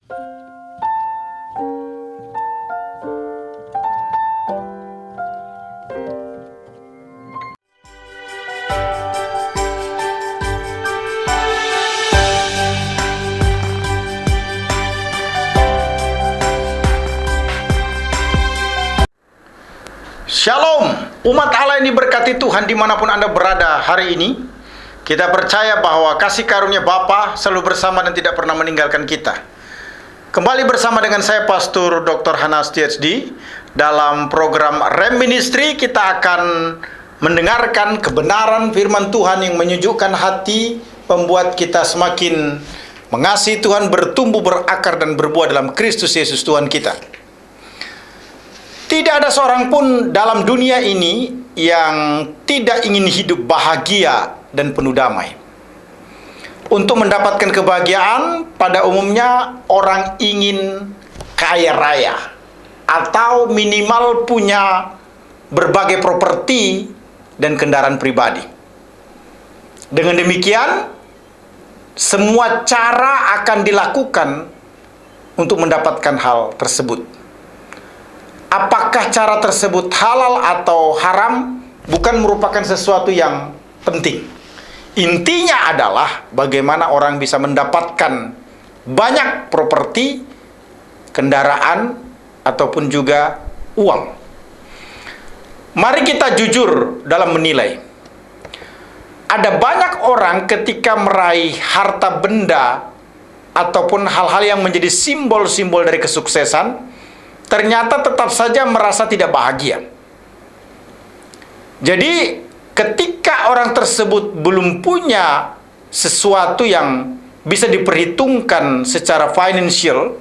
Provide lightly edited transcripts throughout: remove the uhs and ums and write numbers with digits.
Shalom, umat Allah yang diberkati Tuhan dimanapun Anda berada hari ini. Kita percaya bahwa kasih karunia Bapa selalu bersama dan tidak pernah meninggalkan kita. Kembali bersama dengan saya Pastor Dr. Hanas THD. Dalam program Rem Ministry kita akan mendengarkan kebenaran firman Tuhan yang menyejukkan hati, membuat kita semakin mengasihi Tuhan, bertumbuh, berakar dan berbuah dalam Kristus Yesus Tuhan kita. Tidak ada seorang pun dalam dunia ini yang tidak ingin hidup bahagia dan penuh damai. Untuk mendapatkan kebahagiaan, pada umumnya orang ingin kaya raya atau minimal punya berbagai properti dan kendaraan pribadi. Dengan demikian, semua cara akan dilakukan untuk mendapatkan hal tersebut. Apakah cara tersebut halal atau haram bukan merupakan sesuatu yang penting. Intinya adalah bagaimana orang bisa mendapatkan banyak properti, kendaraan, ataupun juga uang. Mari kita jujur dalam menilai. Ada banyak orang ketika meraih harta benda ataupun hal-hal yang menjadi simbol-simbol dari kesuksesan, ternyata tetap saja merasa tidak bahagia. Jadi, ketika orang tersebut belum punya sesuatu yang bisa diperhitungkan secara financial,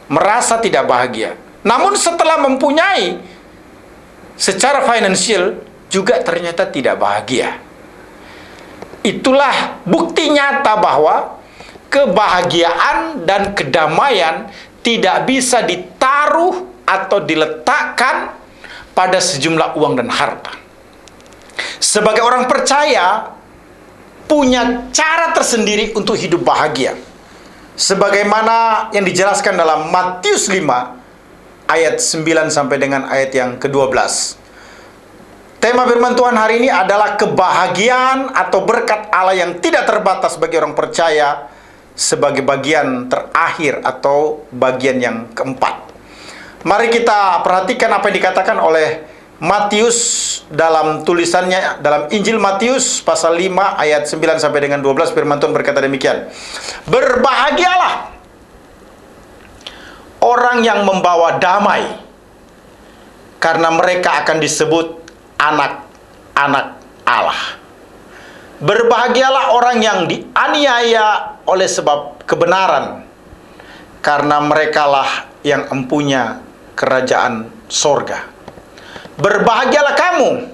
merasa tidak bahagia. Namun setelah mempunyai secara financial, juga ternyata tidak bahagia. Itulah bukti nyata bahwa kebahagiaan dan kedamaian tidak bisa ditaruh atau diletakkan pada sejumlah uang dan harta. Sebagai orang percaya, punya cara tersendiri untuk hidup bahagia. Sebagaimana yang dijelaskan dalam Matius 5, ayat 9 sampai dengan ayat yang ke-12. Tema firman Tuhan hari ini adalah kebahagiaan atau berkat Allah yang tidak terbatas bagi orang percaya, sebagai bagian terakhir atau bagian yang keempat. Mari kita perhatikan apa yang dikatakan oleh Matius dalam tulisannya dalam Injil Matius pasal 5 ayat 9 sampai dengan 12. Firman Tuhan berkata demikian. Berbahagialah orang yang membawa damai, karena mereka akan disebut anak-anak Allah. Berbahagialah orang yang dianiaya oleh sebab kebenaran, karena merekalah yang empunya kerajaan sorga. Berbahagialah kamu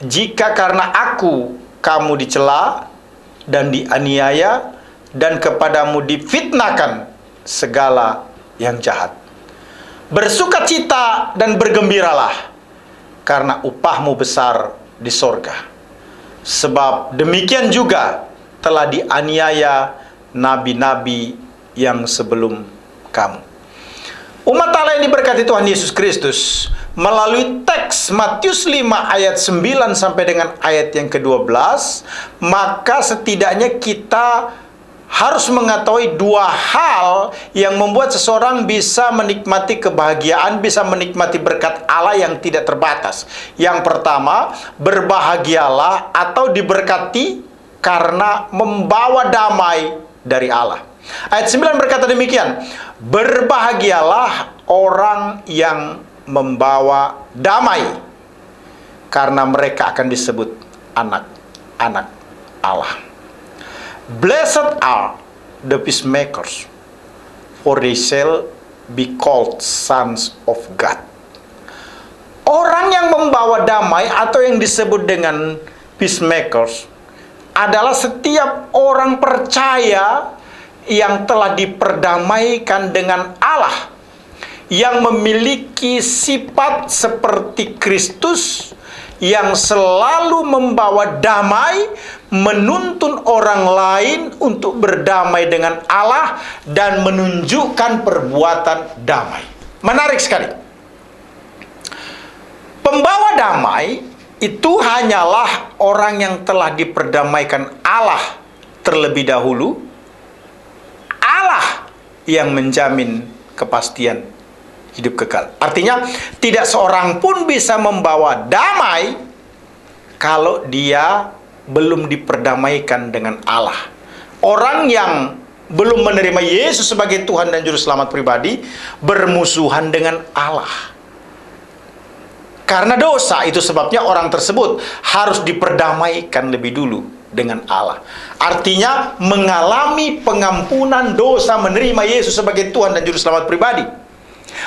jika karena aku kamu dicela dan dianiaya, dan kepadamu difitnahkan segala yang jahat. Bersukacita dan bergembiralah, karena upahmu besar di sorga. Sebab demikian juga telah dianiaya nabi-nabi yang sebelum kamu. Umat Allah yang diberkati Tuhan Yesus Kristus, melalui teks Matius 5 ayat 9 sampai dengan ayat yang ke-12, maka setidaknya kita harus mengetahui dua hal yang membuat seseorang bisa menikmati kebahagiaan, bisa menikmati berkat Allah yang tidak terbatas. Yang pertama, berbahagialah atau diberkati karena membawa damai dari Allah. Ayat 9 berkata demikian, berbahagialah orang yang membawa damai, karena mereka akan disebut anak-anak Allah. Blessed are the peacemakers, for they shall be called sons of God. Orang yang membawa damai atau yang disebut dengan peacemakers adalah setiap orang percaya yang telah diperdamaikan dengan Allah, yang memiliki sifat seperti Kristus, yang selalu membawa damai, menuntun orang lain untuk berdamai dengan Allah, dan menunjukkan perbuatan damai. Menarik sekali. Pembawa damai itu hanyalah orang yang telah diperdamaikan Allah terlebih dahulu. Allah yang menjamin kepastian hidup kekal. Artinya, tidak seorang pun bisa membawa damai kalau dia belum diperdamaikan dengan Allah. Orang yang belum menerima Yesus sebagai Tuhan dan Juru Selamat pribadi bermusuhan dengan Allah. Karena dosa, itu sebabnya orang tersebut harus diperdamaikan lebih dulu dengan Allah. Artinya, mengalami pengampunan dosa, menerima Yesus sebagai Tuhan dan Juru Selamat pribadi.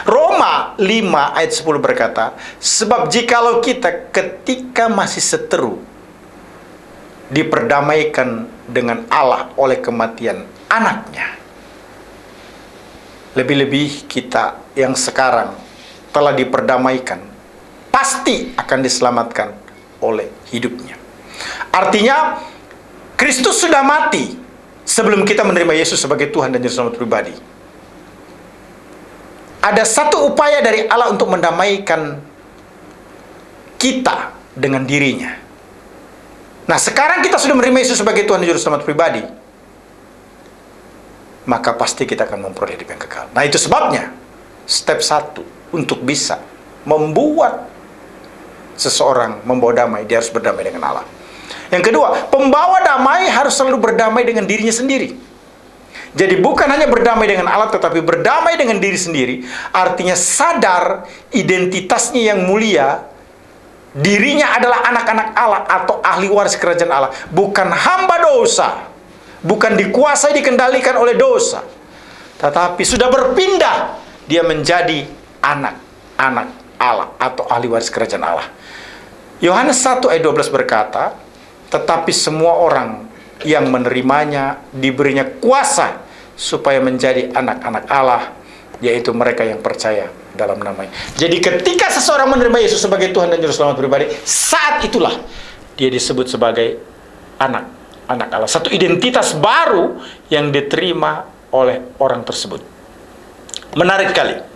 Roma 5 ayat 10 berkata, sebab jikalau kita ketika masih seteru diperdamaikan dengan Allah oleh kematian anaknya, lebih-lebih kita yang sekarang telah diperdamaikan pasti akan diselamatkan oleh hidupnya. Artinya, Kristus sudah mati sebelum kita menerima Yesus sebagai Tuhan dan Juru Selamat pribadi. Ada satu upaya dari Allah untuk mendamaikan kita dengan dirinya. Nah, sekarang kita sudah menerima Yesus sebagai Tuhan dan Juru Selamat pribadi, maka pasti kita akan memperoleh hidup yang kekal. Nah, itu sebabnya step 1 untuk bisa membuat seseorang membawa damai, dia harus berdamai dengan Allah. Yang kedua, pembawa damai harus selalu berdamai dengan dirinya sendiri. Jadi bukan hanya berdamai dengan Allah, tetapi berdamai dengan diri sendiri. Artinya sadar identitasnya yang mulia. Dirinya adalah anak-anak Allah atau ahli waris kerajaan Allah. Bukan hamba dosa. Bukan dikuasai, dikendalikan oleh dosa. Tetapi sudah berpindah. Dia menjadi anak-anak Allah atau ahli waris kerajaan Allah. Yohanes 1 ayat 12 berkata, tetapi semua orang yang menerimanya diberinya kuasa supaya menjadi anak-anak Allah, yaitu mereka yang percaya dalam namanya. Jadi ketika seseorang menerima Yesus sebagai Tuhan dan Juru Selamat pribadi, saat itulah dia disebut sebagai anak-anak Allah. Satu identitas baru yang diterima oleh orang tersebut. Menarik sekali.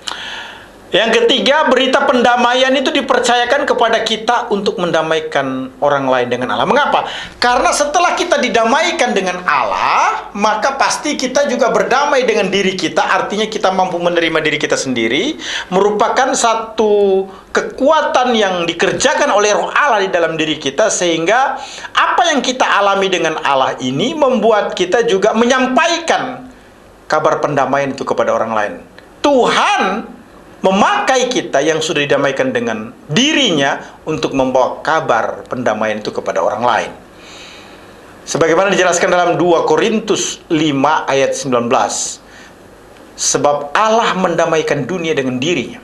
Yang ketiga, berita pendamaian itu dipercayakan kepada kita untuk mendamaikan orang lain dengan Allah. Mengapa? Karena setelah kita didamaikan dengan Allah, maka pasti kita juga berdamai dengan diri kita. Artinya kita mampu menerima diri kita sendiri, merupakan satu kekuatan yang dikerjakan oleh Roh Allah di dalam diri kita, sehingga apa yang kita alami dengan Allah ini membuat kita juga menyampaikan kabar pendamaian itu kepada orang lain. Tuhan memakai kita yang sudah didamaikan dengan dirinya untuk membawa kabar pendamaian itu kepada orang lain. Sebagaimana dijelaskan dalam 2 Korintus 5 ayat 19. Sebab Allah mendamaikan dunia dengan dirinya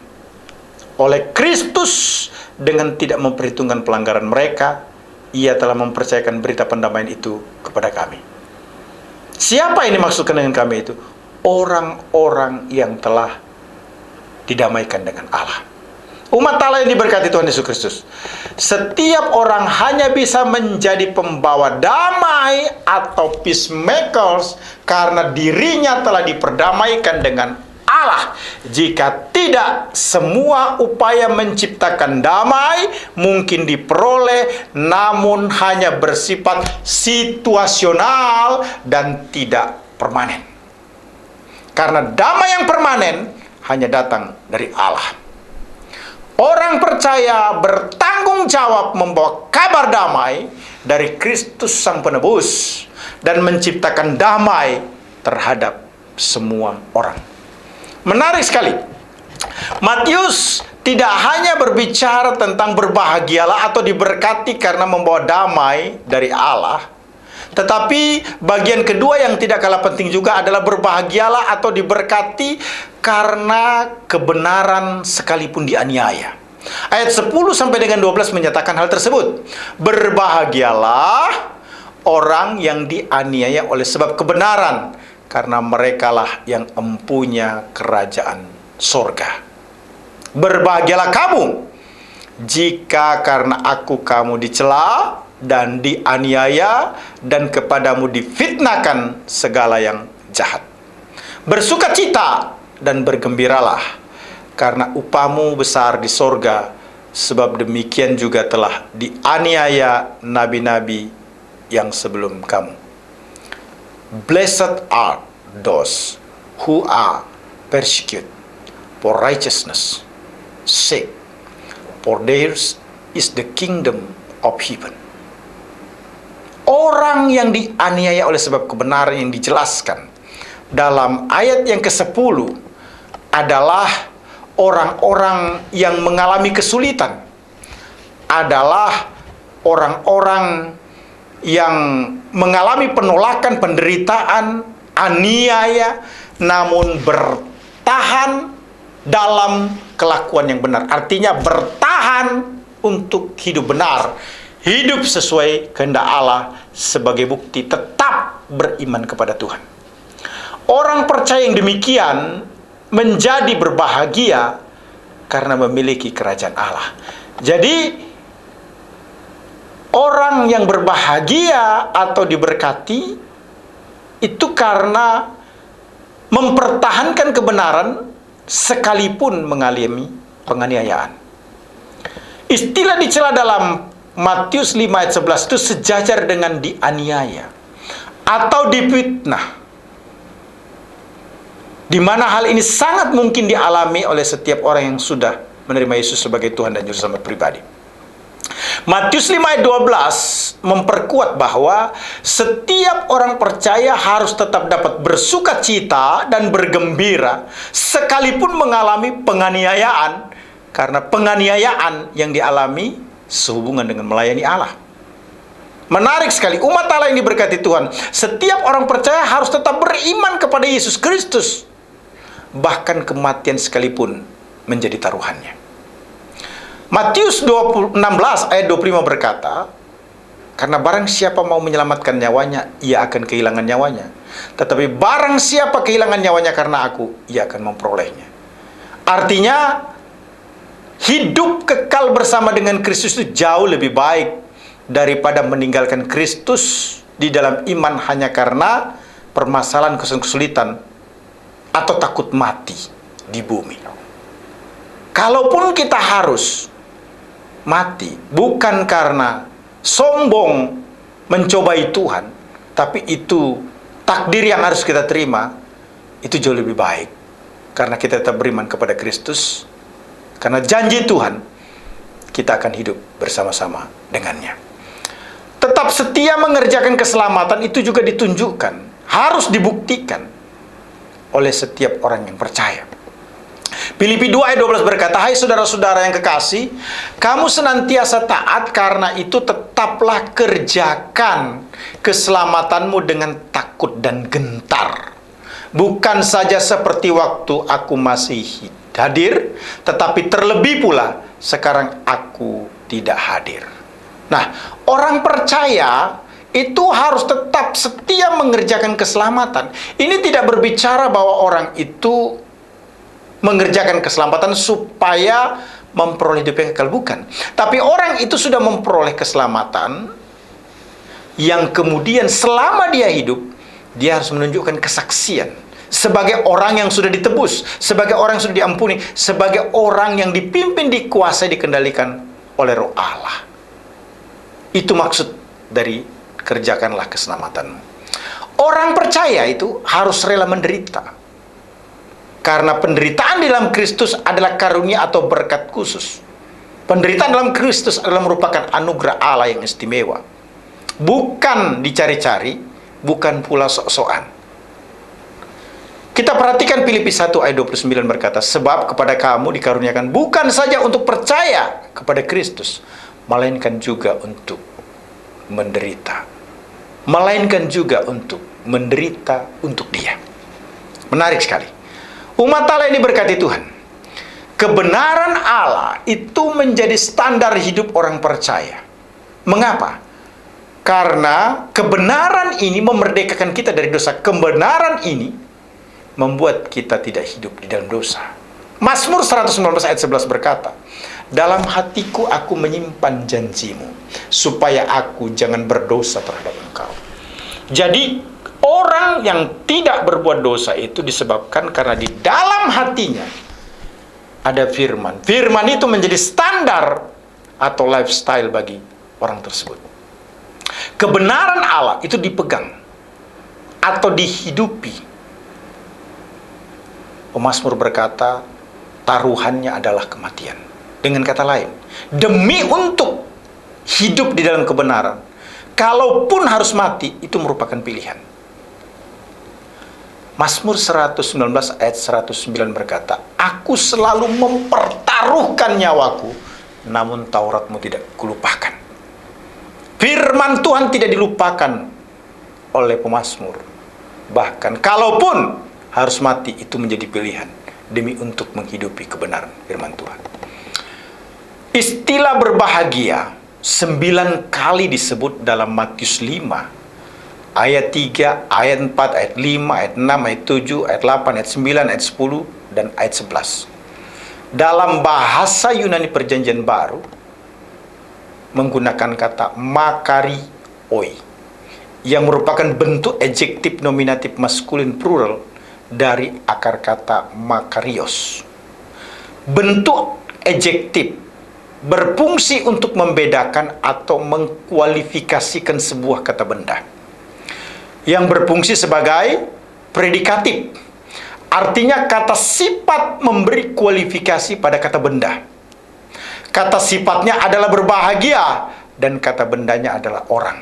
oleh Kristus dengan tidak memperhitungkan pelanggaran mereka. Ia telah mempercayakan berita pendamaian itu kepada kami. Siapa ini maksudkan dengan kami itu? Orang-orang yang telah didamaikan dengan Allah. Umat Allah yang diberkati Tuhan Yesus Kristus. Setiap orang hanya bisa menjadi pembawa damai atau peacemakers karena dirinya telah diperdamaikan dengan Allah. Jika tidak, semua upaya menciptakan damai mungkin diperoleh, namun hanya bersifat situasional dan tidak permanen. Karena damai yang permanen hanya datang dari Allah. Orang percaya bertanggung jawab membawa kabar damai dari Kristus Sang Penebus dan menciptakan damai terhadap semua orang. Menarik sekali. Matius tidak hanya berbicara tentang berbahagialah atau diberkati karena membawa damai dari Allah, tetapi bagian kedua yang tidak kalah penting juga adalah berbahagialah atau diberkati karena kebenaran sekalipun dianiaya. Ayat 10 sampai dengan 12 menyatakan hal tersebut. Berbahagialah orang yang dianiaya oleh sebab kebenaran, karena merekalah yang empunya kerajaan sorga. Berbahagialah kamu jika karena aku kamu dicela dan dianiaya dan kepadamu difitnahkan segala yang jahat. Bersukacita dan bergembiralah, karena upahmu besar di sorga, sebab demikian juga telah dianiaya nabi-nabi yang sebelum kamu. Blessed are those who are persecuted for righteousness' sake, for theirs is the kingdom of heaven. Orang yang dianiaya oleh sebab kebenaran yang dijelaskan dalam ayat yang ke-10 adalah orang-orang yang mengalami kesulitan, adalah orang-orang yang mengalami penolakan, penderitaan, aniaya, namun bertahan dalam kelakuan yang benar. Artinya bertahan untuk hidup benar, hidup sesuai kehendak Allah sebagai bukti tetap beriman kepada Tuhan. Orang percaya yang demikian menjadi berbahagia karena memiliki kerajaan Allah. Jadi orang yang berbahagia atau diberkati itu karena mempertahankan kebenaran sekalipun mengalami penganiayaan. Istilah dicela dalam Matius 5 ayat 11 itu sejajar dengan dianiaya atau difitnah, di mana hal ini sangat mungkin dialami oleh setiap orang yang sudah menerima Yesus sebagai Tuhan dan Juru Selamat pribadi. Matius 5 ayat 12 memperkuat bahwa setiap orang percaya harus tetap dapat bersukacita dan bergembira sekalipun mengalami penganiayaan, karena penganiayaan yang dialami sehubungan dengan melayani Allah. Menarik sekali, umat Allah yang diberkati Tuhan, setiap orang percaya harus tetap beriman kepada Yesus Kristus, bahkan kematian sekalipun menjadi taruhannya. Matius 16 ayat 25 berkata, karena barang siapa mau menyelamatkan nyawanya, ia akan kehilangan nyawanya. Tetapi barang siapa kehilangan nyawanya karena aku, ia akan memperolehnya. Artinya, hidup kekal bersama dengan Kristus itu jauh lebih baik daripada meninggalkan Kristus di dalam iman hanya karena permasalahan kesulitan atau takut mati di bumi. Kalaupun kita harus mati, bukan karena sombong mencobai Tuhan, tapi itu takdir yang harus kita terima, itu jauh lebih baik. Karena kita tetap beriman kepada Kristus, karena janji Tuhan, kita akan hidup bersama-sama dengannya. Tetap setia mengerjakan keselamatan itu juga ditunjukkan, harus dibuktikan oleh setiap orang yang percaya. Filipi 2 ayat 12 berkata, hai saudara-saudara yang kekasih, kamu senantiasa taat, karena itu tetaplah kerjakan keselamatanmu dengan takut dan gentar. Bukan saja seperti waktu aku masih hadir, tetapi terlebih pula sekarang aku tidak hadir. Nah, orang percaya itu harus tetap setia mengerjakan keselamatan. Ini tidak berbicara bahwa orang itu mengerjakan keselamatan supaya memperoleh hidup yang kekal, bukan. Tapi orang itu sudah memperoleh keselamatan yang kemudian selama dia hidup, dia harus menunjukkan kesaksian sebagai orang yang sudah ditebus, sebagai orang yang sudah diampuni, sebagai orang yang dipimpin, dikuasai, dikendalikan oleh Roh Allah. Itu maksud dari kerjakanlah keselamatanmu. Orang percaya itu harus rela menderita, karena penderitaan di dalam Kristus adalah karunia atau berkat khusus. Penderitaan dalam Kristus adalah merupakan anugerah Allah yang istimewa, bukan dicari-cari, bukan pula sok-sokan. Kita perhatikan Filipi 1 ayat 29 berkata, sebab kepada kamu dikaruniakan bukan saja untuk percaya kepada Kristus, melainkan juga untuk menderita. Melainkan juga untuk menderita untuk Dia. Menarik sekali. Umat Allah ini berkati Tuhan. Kebenaran Allah itu menjadi standar hidup orang percaya. Mengapa? Karena kebenaran ini memerdekakan kita dari dosa. Kebenaran ini membuat kita tidak hidup di dalam dosa. Mazmur 119 ayat 11 berkata, dalam hatiku aku menyimpan janjimu, supaya aku jangan berdosa terhadap engkau. Jadi, orang yang tidak berbuat dosa itu disebabkan karena di dalam hatinya ada firman. Firman itu menjadi standar atau lifestyle bagi orang tersebut. Kebenaran Allah itu dipegang atau dihidupi. Pemazmur berkata, taruhannya adalah kematian. Dengan kata lain, demi untuk hidup di dalam kebenaran, kalaupun harus mati, itu merupakan pilihan. Mazmur 119 ayat 109 berkata, aku selalu mempertaruhkan nyawaku, namun Tauratmu tidak kulupakan. Firman Tuhan tidak dilupakan oleh pemazmur. Bahkan kalaupun harus mati, itu menjadi pilihan demi untuk menghidupi kebenaran firman Tuhan. Istilah berbahagia 9 kali disebut dalam Matius 5 ayat 3, ayat 4, ayat 5, ayat 6, ayat 7, ayat 8, ayat 9, ayat 10, dan ayat 11. Dalam bahasa Yunani Perjanjian Baru menggunakan kata makarioi, yang merupakan bentuk adjektif nominatif maskulin plural dari akar kata makarios. Bentuk adjektif berfungsi untuk membedakan atau mengkualifikasikan sebuah kata benda, yang berfungsi sebagai predikatif. Artinya kata sifat memberi kualifikasi pada kata benda. Kata sifatnya adalah berbahagia dan kata bendanya adalah orang.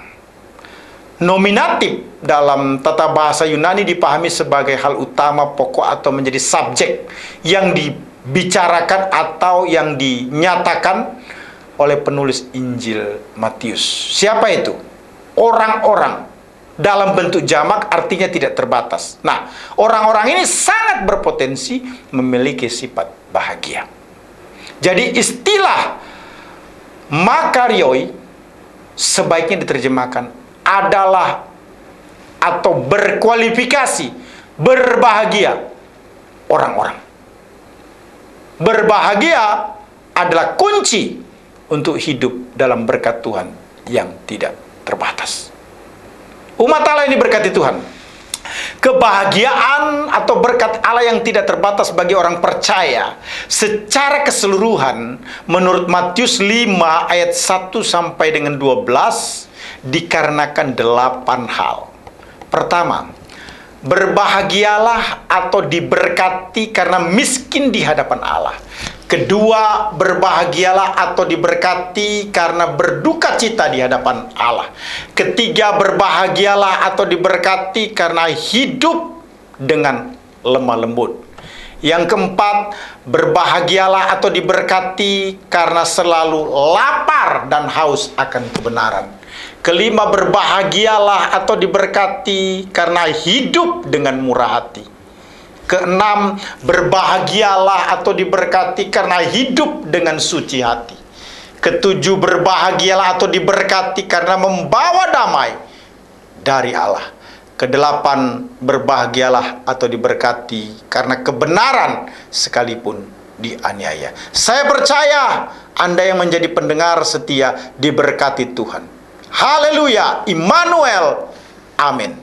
Nominatif dalam tata bahasa Yunani dipahami sebagai hal utama, pokok, atau menjadi subjek yang dibicarakan atau yang dinyatakan oleh penulis Injil Matius. Siapa itu? Orang-orang. Dalam bentuk jamak artinya tidak terbatas. Nah, orang-orang ini sangat berpotensi memiliki sifat bahagia. Jadi istilah makarioi sebaiknya diterjemahkan adalah atau berkualifikasi berbahagia orang-orang. Berbahagia adalah kunci untuk hidup dalam berkat Tuhan yang tidak terbatas. Umat Allah ini berkati Tuhan. Kebahagiaan atau berkat Allah yang tidak terbatas bagi orang percaya secara keseluruhan menurut Matius 5 ayat 1 sampai dengan 12 dikarenakan 8 hal. Pertama, berbahagialah atau diberkati karena miskin di hadapan Allah. Kedua, berbahagialah atau diberkati karena berduka cita di hadapan Allah. Ketiga, berbahagialah atau diberkati karena hidup dengan lemah lembut. Yang keempat, berbahagialah atau diberkati karena selalu lapar dan haus akan kebenaran. Kelima, berbahagialah atau diberkati karena hidup dengan murah hati. Keenam, berbahagialah atau diberkati karena hidup dengan suci hati. Ketujuh, berbahagialah atau diberkati karena membawa damai dari Allah. Kedelapan, berbahagialah atau diberkati karena kebenaran sekalipun dianiaya. Saya percaya Anda yang menjadi pendengar setia diberkati Tuhan. Haleluya, Immanuel, amin.